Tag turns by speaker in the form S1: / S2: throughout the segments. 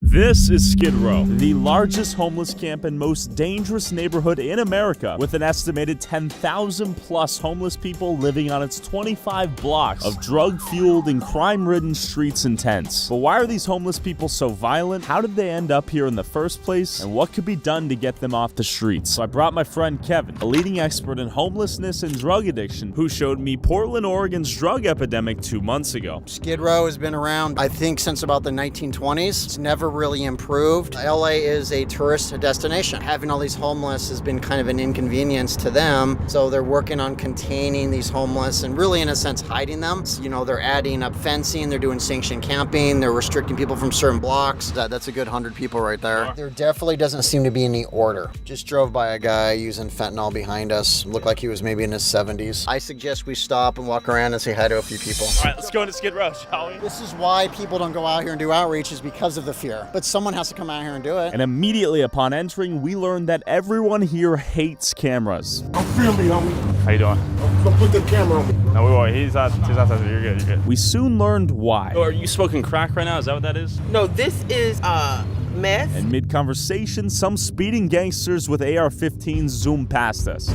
S1: This is Skid Row, the largest homeless camp and most dangerous neighborhood in America, with an estimated 10,000 plus homeless people living on its 25 blocks of drug-fueled and crime-ridden streets and tents. But why are these homeless people so violent? How did they end up here in the first place? And what could be done to get them off the streets? So I brought my friend Kevin, a leading expert in homelessness and drug addiction, who showed me Portland, Oregon's drug epidemic 2 months ago.
S2: Skid Row has been around, I think, since about the 1920s. It's never really improved. LA is a tourist destination. Having all these homeless has been kind of an inconvenience to them, so they're working on containing these homeless and really, in a sense, hiding them. So, you know, they're adding up fencing, they're doing sanctioned camping, they're restricting people from certain blocks. That's a good 100 people right there. There definitely doesn't seem to be any order. Just drove by a guy using fentanyl behind us. Looked like he was maybe in his 70s. I suggest we stop and walk around and say hi to a few people.
S1: All right, let's go into Skid Row, shall we?
S2: This is why people don't go out here and do outreach, is because of the fear. But someone has to come out here and do it.
S1: And immediately upon entering, we learned that everyone here hates cameras.
S3: Don't film me, homie.
S1: How you doing?
S3: Don't put the camera on me.
S1: No, we won't. He's outside. You're good. You're good. We soon learned why.
S4: Oh, are you smoking crack right now? Is that what that is?
S5: No, this is meth.
S1: And mid-conversation, some speeding gangsters with AR-15s zoomed past us.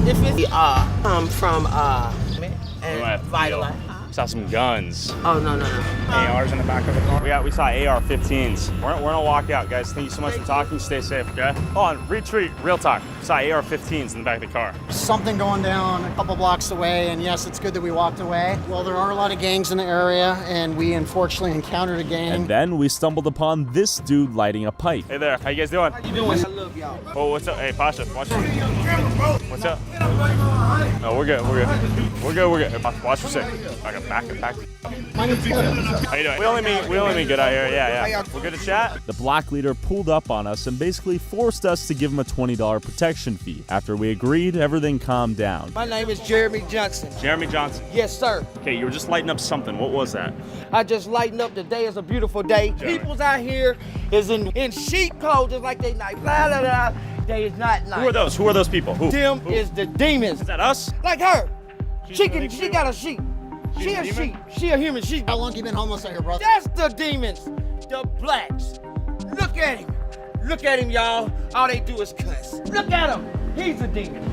S5: If it's from and Vitalize.
S4: Saw some guns.
S5: Oh no.
S4: ARs in the back of the car. We saw AR-15s. We're gonna walk out, guys. Thank you so much for talking. Stay safe, okay? Hold on, retreat. Real talk. Saw AR-15s in the back of the car.
S2: Something going down a couple blocks away, and yes, it's good that we walked away. Well, there are a lot of gangs in the area, and we unfortunately encountered a gang.
S1: And then we stumbled upon this dude lighting a pipe.
S4: Hey there, how you guys doing?
S5: How you doing? I love y'all.
S4: Oh, what's up? Hey, Pasha, watch it. What's up? No, we're good. Hey, watch your six. Okay, back.
S2: My name's Kevin.
S4: How you doing? We only meet good out here. Yeah. We're good to chat.
S1: The block leader pulled up on us and basically forced us to give him a $20 protection fee. After we agreed, everything calmed down.
S5: My name is Jeremy Johnson.
S4: Jeremy Johnson.
S5: Yes, sir.
S4: Okay, you were just lighting up something. What was that?
S5: I just lighten up. The day is a beautiful day.
S4: Jeremy.
S5: People's out here is in sheep clothes just like they nice. Blah, blah, blah. They is not nice.
S4: Who are those people? Who?
S5: Them is the demons.
S4: Is that us?
S5: Like her. She
S4: really
S5: got a sheep. She a sheep. She a human sheep.
S2: How long you been homeless out here, brother?
S5: That's the demons. The blacks. Look at him. Look at him, y'all. All they do is cuss. Look at him. He's a demon.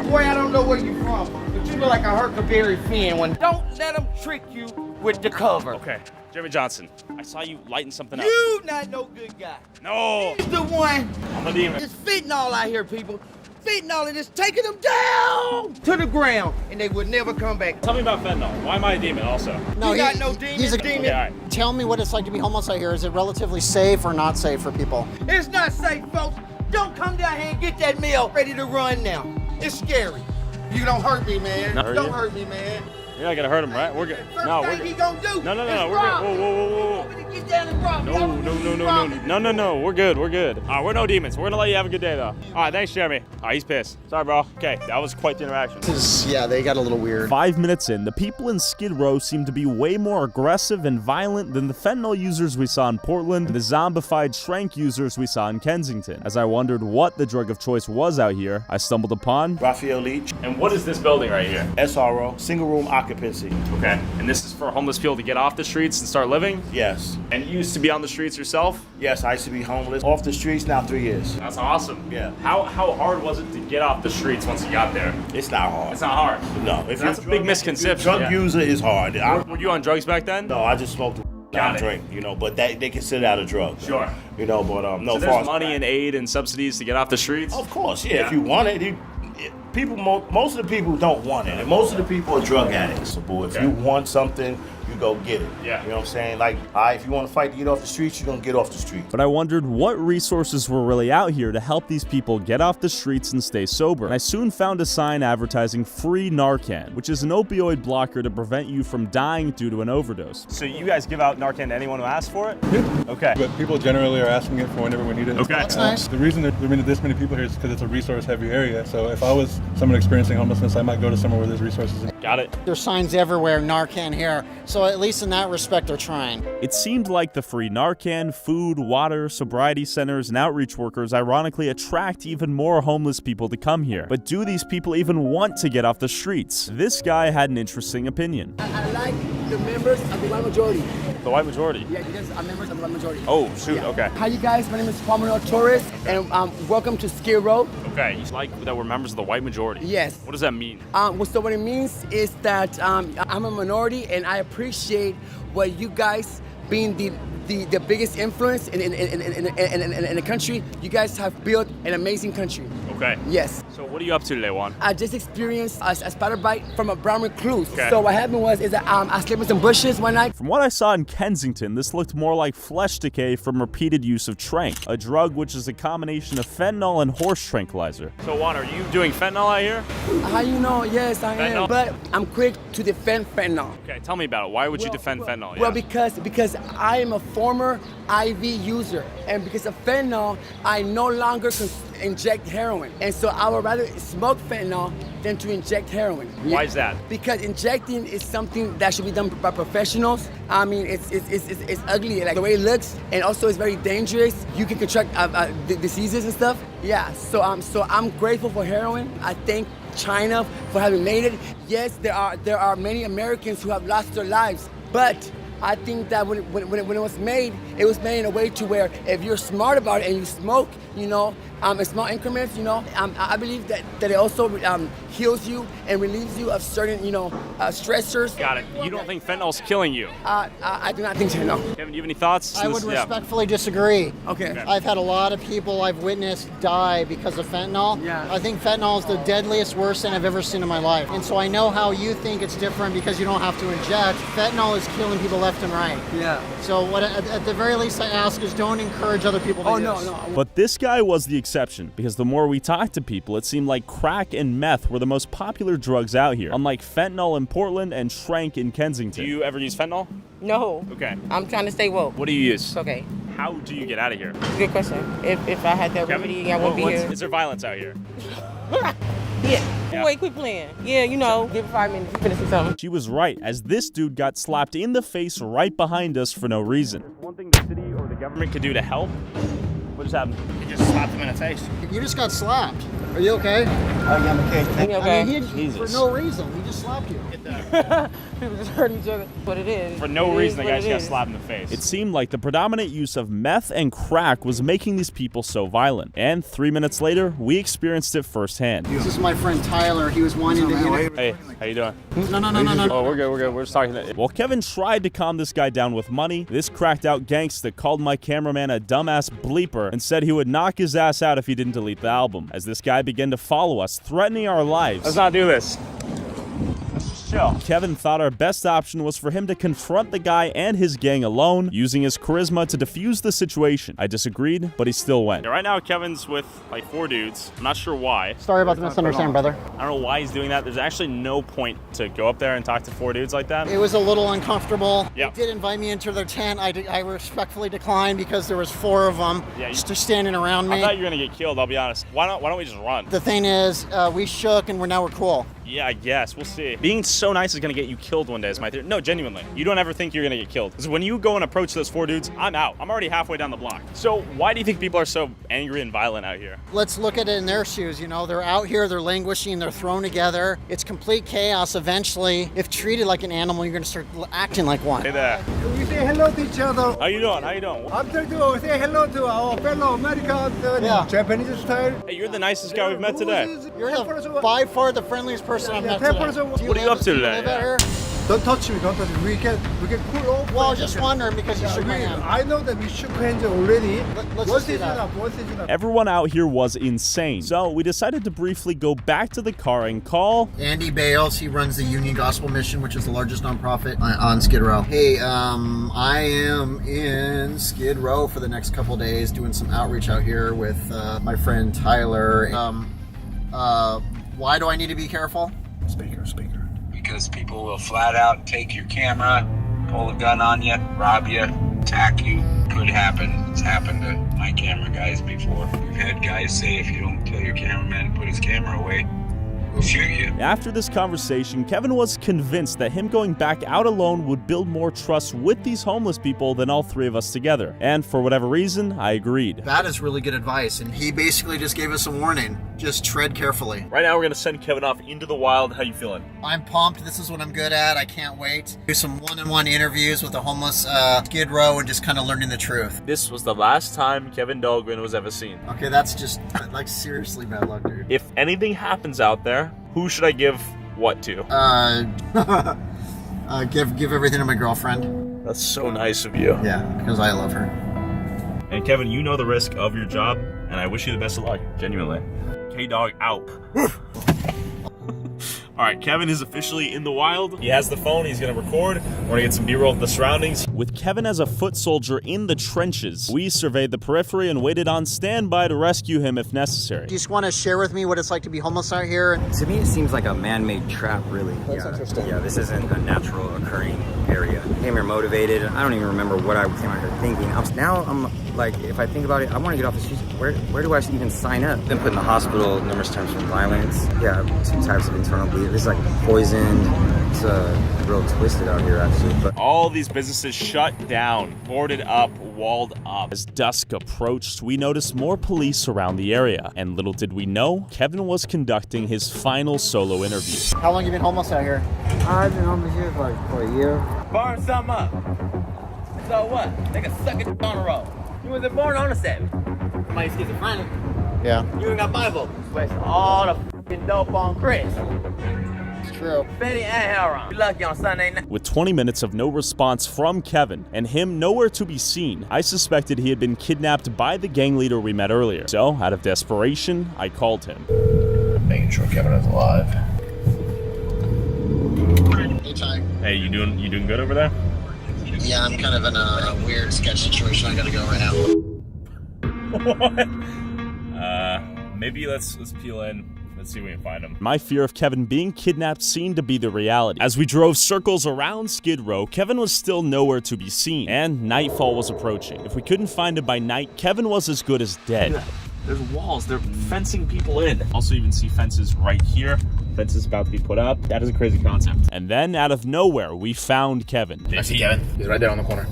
S5: Boy, I don't know where you from, but you look like a Huckleberry Finn. Don't let them trick you with the cover.
S4: Okay, Jeremy Johnson. I saw you lighting something up.
S5: You not no good guy.
S4: No.
S5: He's the one.
S4: I'm a demon.
S5: It's fentanyl out here, people. Fentanyl, and it's taking them down to the ground, and they would never come back.
S4: Tell me about fentanyl. Why am I a demon also?
S5: No, you got no demon.
S2: He's a
S5: demon.
S4: Okay, all right.
S2: Tell me what it's like to be homeless out here. Is it relatively safe or not safe for people?
S5: It's not safe, folks. Don't come down here and get that meal ready to run now. It's scary. You don't hurt me, man.
S4: Not hurt
S5: Don't
S4: you?
S5: hurt me, man.
S4: You're not gonna hurt him, right? We're good.
S5: First
S4: No, we're
S5: thing
S4: good.
S5: he gonna do.
S4: No,
S5: is
S4: we're good.
S5: rob.
S4: Whoa.
S5: Want me to get down and rob?
S4: No. We're good. All right, we're no demons. We're gonna let you have a good day, though. All right, thanks, Jeremy. All right, he's pissed. Sorry, bro. Okay, that was quite the interaction.
S2: Yeah, they got a little weird.
S1: 5 minutes in, the people in Skid Row seemed to be way more aggressive and violent than the fentanyl users we saw in Portland and the zombified shrank users we saw in Kensington. As I wondered what the drug of choice was out here, I stumbled upon
S6: Raphael Leach,
S4: And what is this building right here?
S6: SRO, single room occupancy.
S4: Okay. And this is for homeless people to get off the streets and start living?
S6: Yes.
S4: And you used to be on the streets yourself?
S6: Yes, I used to be homeless. Off the streets now 3 years.
S4: That's awesome.
S6: Yeah.
S4: How hard was it to get off the streets once you got there?
S6: It's not hard.
S4: It's not hard.
S6: No. If
S4: That's a
S6: you're
S4: big misconception.
S6: Drug
S4: yeah.
S6: user is hard.
S4: Were you on drugs back then?
S6: No, I just smoked
S4: Got
S6: not
S4: it.
S6: drink, but they consider that a drug.
S4: Sure.
S6: But no.
S4: So there's money and aid and subsidies to get off the streets?
S6: Of course, yeah. If you want it, most of the people don't want it, and most of the people are drug addicts. So, if you want something, you go get it.
S4: Yeah.
S6: You know what I'm saying? Like, if you want to fight to get off the streets, you're gonna get off the streets.
S1: but I wondered what resources were really out here to help these people get off the streets and stay sober. And I soon found a sign advertising free Narcan, which is an opioid blocker to prevent you from dying due to an overdose.
S4: So you guys give out Narcan to anyone who asks for it?
S7: Yeah.
S4: Okay.
S7: But people generally are asking it for whenever we need it.
S4: Okay.
S2: That's nice.
S7: The reason there have been this many people here is because it's a resource-heavy area. So if I was someone experiencing homelessness, I might go to somewhere where there's resources.
S4: Got it.
S2: There's signs everywhere, Narcan here. So at least in that respect, they're trying.
S1: It seemed like the free Narcan, food, water, sobriety centers, and outreach workers ironically attract even more homeless people to come here. But do these people even want to get off the streets? This guy had an interesting opinion.
S5: I like
S8: the members of the white majority.
S4: The white majority?
S8: Yeah, you guys are members of the white majority.
S4: Oh, shoot,
S8: Yeah.
S4: okay.
S8: Hi, you guys. My name is Manuel Torres, and welcome to Skid Row.
S4: Okay, you like that we're members of the white majority?
S8: Yes.
S4: What does that mean?
S8: So what it means is that I'm a minority, and I appreciate what you guys being the biggest influence in the country. You guys have built an amazing country.
S4: Okay.
S8: Yes.
S4: So what are you up to today, Juan?
S8: I just experienced a spider bite from a brown recluse.
S4: Okay.
S8: So what happened was that I slept in some bushes one night.
S1: From what I saw in Kensington, this looked more like flesh decay from repeated use of trank, a drug which is a combination of fentanyl and horse tranquilizer.
S4: So Juan, are you doing fentanyl out here?
S8: How you know? Yes, I
S4: Fentanyl?
S8: am. But I'm quick to defend fentanyl.
S4: Okay, tell me about it. Why would you defend fentanyl?
S8: Well, because I am a former IV user, and because of fentanyl, I no longer inject heroin, and so I would rather smoke fentanyl than to inject heroin.
S4: Why is that?
S8: Because injecting is something that should be done by professionals. I mean, it's ugly, like the way it looks, and also it's very dangerous. You can contract diseases and stuff. Yeah, so I'm grateful for heroin. I thank China for having made it. Yes, there are many Americans who have lost their lives, but I think that when it was made in a way to where if you're smart about it and you smoke, you know, in small increments, you know, I believe that it also heals you and relieves you of certain, you know, stressors.
S4: Got it. You don't think fentanyl's killing you?
S8: I do not think so, no.
S4: Kevin, do you have any thoughts?
S2: I would respectfully disagree.
S8: Okay.
S2: I've had a lot of people I've witnessed die because of fentanyl.
S8: Yeah.
S2: I think fentanyl is the deadliest, worst thing I've ever seen in my life. And so I know how you think it's different because you don't have to inject. Fentanyl is killing people left and right.
S8: Yeah.
S2: So what at the very least I ask is don't encourage other people to use.
S8: No.
S1: But this guy was the exception, because the more we talked to people, it seemed like crack and meth were the most popular drugs out here, unlike fentanyl in Portland and trank in Kensington.
S4: Do you ever use fentanyl?
S9: No.
S4: Okay.
S9: I'm trying to stay woke.
S4: What do you use?
S9: Okay.
S4: How do you get out of here?
S9: Good question. If I had that remedy, I wouldn't be here.
S4: Is there violence out here?
S9: Yeah. Wait, quit playing. Yeah, you know, give it 5 minutes, finish with something.
S1: She was right, as this dude got slapped in the face right behind us for no reason.
S4: One thing the city or the government could do to help. What just happened? You just slapped him in the face.
S2: You just got slapped. Are you okay?
S8: I'm okay.
S2: I mean, for no reason. He just slapped you.
S9: People just hurt each other. What it is.
S4: For no reason, the guy just got slapped in the face.
S1: It seemed like the predominant use of meth and crack was making these people so violent. And 3 minutes later, we experienced it firsthand.
S2: This is my friend Tyler. He was wanting to...
S4: Hey, how you doing?
S2: No.
S4: Oh, we're good. We're just talking to...
S1: While Kevin tried to calm this guy down with money, this cracked out gangsta called my cameraman a dumbass bleeper and said he would knock his ass out if he didn't delete the album, as this guy began to follow us, threatening our lives.
S4: Let's not do this. Let's just chill.
S1: Kevin thought our best option was for him to confront the guy and his gang alone, using his charisma to defuse the situation. I disagreed, but he still went.
S4: Yeah, right now, Kevin's with like 4 dudes. I'm not sure why.
S2: Sorry about the misunderstanding, brother.
S4: I don't know why he's doing that. There's actually no point to go up there and talk to 4 dudes like that.
S2: It was a little uncomfortable.
S4: Yep.
S2: They did invite me into their tent. I respectfully declined because there was 4 of them just standing around me.
S4: I thought you were gonna get killed, I'll be honest. Why don't we just run?
S2: The thing is, we shook and now we're cool.
S4: Yeah, I guess. We'll see. Being so nice is gonna get you killed one day is my theory. No, genuinely. You don't ever think you're gonna get killed. Because when you go and approach those 4 dudes, I'm out. I'm already halfway down the block. So why do you think people are so angry and violent out here?
S2: Let's look at it in their shoes, you know. They're out here, they're languishing, they're thrown together. It's complete chaos eventually. If treated like an animal, you're gonna start acting like one.
S4: Hey there.
S3: We say hello to each other.
S4: How you doing? How you doing?
S3: After we say hello to our fellow Americans, Japanese style.
S4: Hey, you're the nicest guy we've met today.
S2: You're by far the friendliest person I've met today.
S4: What are you up to today?
S3: Don't touch me, don't touch me. We can cool off.
S2: Well, just wondering because you shook my hand.
S3: I know that we shook hands already.
S2: Let's do that.
S1: Everyone out here was insane, so we decided to briefly go back to the car and call
S2: Andy Bales. He runs the Union Gospel Mission, which is the largest nonprofit on Skid Row. Hey, I am in Skid Row for the next couple days doing some outreach out here with my friend Tyler. Why do I need to be careful?
S3: Speaker.
S10: Because people will flat out take your camera, pull a gun on you, rob you, attack you. Could happen. It's happened to my camera guys before. We've had guys say if you don't tell your cameraman to put his camera away, We'll shoot you.
S1: After this conversation, Kevin was convinced that him going back out alone would build more trust with these homeless people than all three of us together. And for whatever reason, I agreed.
S2: That is really good advice, and he basically just gave us a warning. Just tread carefully.
S4: Right now, we're gonna send Kevin off into the wild. How you feeling?
S2: I'm pumped. This is what I'm good at. I can't wait. Do some one-on-one interviews with the homeless Skid Row and just kind of learning the truth.
S4: This was the last time Kevin Dahlgren was ever seen.
S2: Okay, that's just like seriously bad luck, dude.
S4: If anything happens out there, who should I give what to?
S2: Give everything to my girlfriend.
S4: That's so nice of you.
S2: Yeah, because I love her.
S4: And Kevin, you know the risk of your job, and I wish you the best of luck, genuinely. K-Dog out. All right, Kevin is officially in the wild. He has the phone, he's gonna record. We're gonna get some B-roll of the surroundings.
S1: With Kevin as a foot soldier in the trenches, we surveyed the periphery and waited on standby to rescue him if necessary.
S2: Do you just want to share with me what it's like to be homeless out here?
S11: To me, it seems like a man-made trap, really.
S2: That's interesting.
S11: Yeah, this isn't a natural occurring area. I came here motivated. I don't even remember what I came out here thinking. Now I'm like, if I think about it, I want to get off the streets. Where do I even sign up? Been put in the hospital numerous times for violence. Yeah, 2 types of internal bleeding. This is like poisoned. It's real twisted out here, actually. But
S4: all these businesses shut down, boarded up, walled up.
S1: As dusk approached, we noticed more police around the area. And little did we know, Kevin was conducting his final solo interview.
S2: How long have you been homeless out here?
S3: I've been homeless here for a year.
S5: Burn something up. So what? They can suck it on the road. You wasn't born on the 7. Somebody's schizophrenic.
S2: Yeah.
S5: You ain't got Bible. Waste all the fucking dope on Chris.
S2: It's true.
S5: Betty and heroin. You lucky on Sunday night.
S1: With 20 minutes of no response from Kevin and him nowhere to be seen, I suspected he had been kidnapped by the gang leader we met earlier. So, out of desperation, I called him.
S6: Making sure Kevin is alive.
S2: Hey, Ty.
S4: Hey, you doing good over there?
S2: Yeah, I'm kind of in a weird sketch situation. I gotta go right
S4: now. Maybe let's peel in. Let's see if we can find him.
S1: My fear of Kevin being kidnapped seemed to be the reality. As we drove circles around Skid Row, Kevin was still nowhere to be seen, and nightfall was approaching. If we couldn't find him by night, Kevin was as good as dead.
S4: There's walls. They're fencing people in. Also, you can see fences right here. Fences about to be put up. That is a crazy concept.
S1: And then, out of nowhere, we found Kevin.
S6: I see Kevin. He's right there on the corner.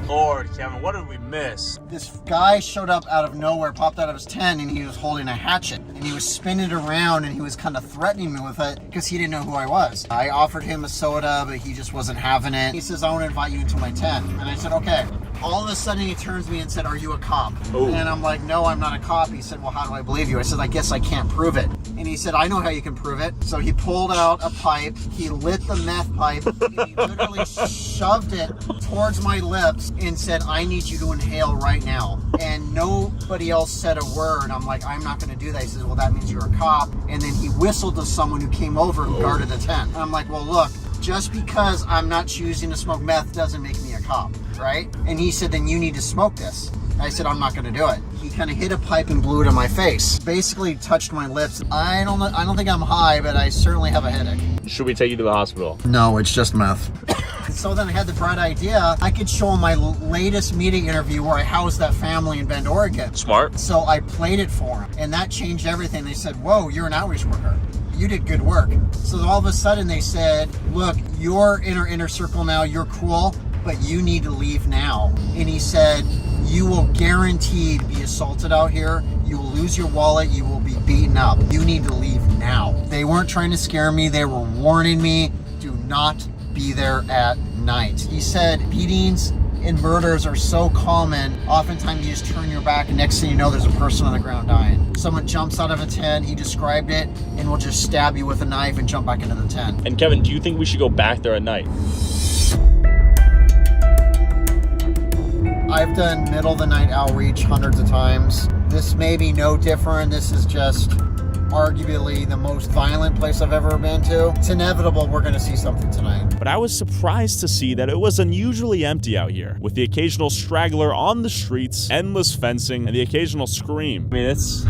S4: Lord, Kevin, what did we miss?
S2: This guy showed up out of nowhere, popped out of his tent, and he was holding a hatchet. And he was spinning it around, and he was kind of threatening me with it because he didn't know who I was. I offered him a soda, but he just wasn't having it. He says, I want to invite you into my tent. And I said, okay. All of a sudden, he turns to me and said, are you a cop?
S4: Ooh.
S2: And I'm like, no, I'm not a cop. He said, well, how do I believe you? I said, I guess I can't prove it. And he said, I know how you can prove it. So he pulled out a pipe, he lit the meth pipe, and he literally shoved it towards my lips and said, I need you to inhale right now. And nobody else said a word. I'm like, I'm not going to do that. He says, well, that means you're a cop. And then he whistled to someone who came over and guarded the tent. And I'm like, well, look, just because I'm not choosing to smoke meth doesn't make me a cop, right? And he said, then you need to smoke this. I said, I'm not going to do it. He kind of hit a pipe and blew it in my face. Basically touched my lips. I don't think I'm high, but I certainly have a headache.
S4: Should we take you to the hospital?
S2: No, it's just meth. So then I had the bright idea, I could show him my latest media interview where I housed that family in Bend, Oregon.
S4: Smart.
S2: So I played it for him, and that changed everything. They said, whoa, you're an outreach worker. You did good work. So all of a sudden they said, look, you're in our inner circle now, you're cool, but you need to leave now. And he said, you will guaranteed be assaulted out here. You will lose your wallet. You will be beaten up. You need to leave now. They weren't trying to scare me. They were warning me, do not be there at night. He said beatings and murders are so common. Oftentimes you just turn your back and next thing you know, there's a person on the ground dying. Someone jumps out of a tent, he described it, and will just stab you with a knife and jump back into the tent.
S4: And Kevin, do you think we should go back there at night?
S2: I've done middle of the night outreach hundreds of times. This may be no different. This is just arguably the most violent place I've ever been to. It's inevitable we're gonna see something tonight.
S1: But I was surprised to see that it was unusually empty out here, with the occasional straggler on the streets, endless fencing, and the occasional scream.
S4: I mean, it's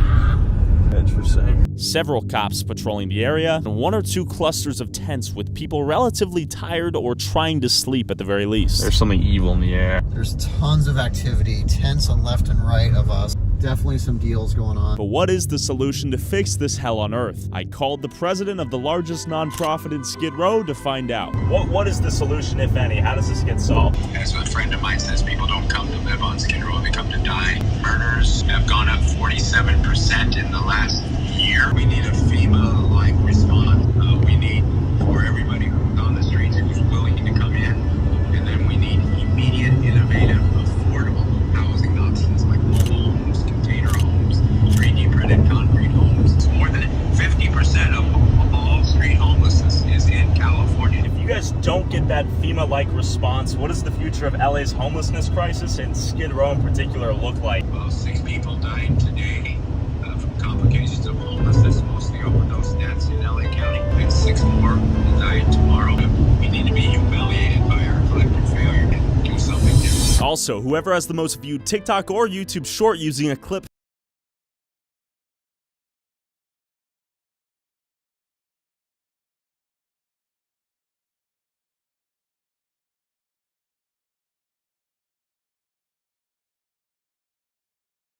S4: interesting.
S1: Several cops patrolling the area, and 1 or 2 clusters of tents with people relatively tired or trying to sleep at the very least.
S4: There's something evil in the air.
S2: There's tons of activity, tents on left and right of us. Definitely some deals going on.
S1: But what is the solution to fix this hell on earth? I called the president of the largest nonprofit in Skid Row to find out.
S4: What is the solution, if any? How does this get solved?
S10: As a friend of mine says, people don't come to live on Skid Row, they come to die. Murders have gone up 47% in the last year. We need a FEMA-like response. We need for everybody who's on the streets who's willing to come in. And then we need immediate, innovative, affordable housing options like mobile homes, container homes, 3D printed concrete homes. More than 50% of all street homelessness is in California.
S4: If you guys don't get that FEMA-like response, what does the future of LA's homelessness crisis and Skid Row in particular look like?
S10: Well, 6 people died today from complications of homelessness, mostly overdose deaths in LA County. And 6 more will die tomorrow. We need to be humiliated by our collective failure and do something different.
S1: Also, whoever has the most viewed TikTok or YouTube short using a clip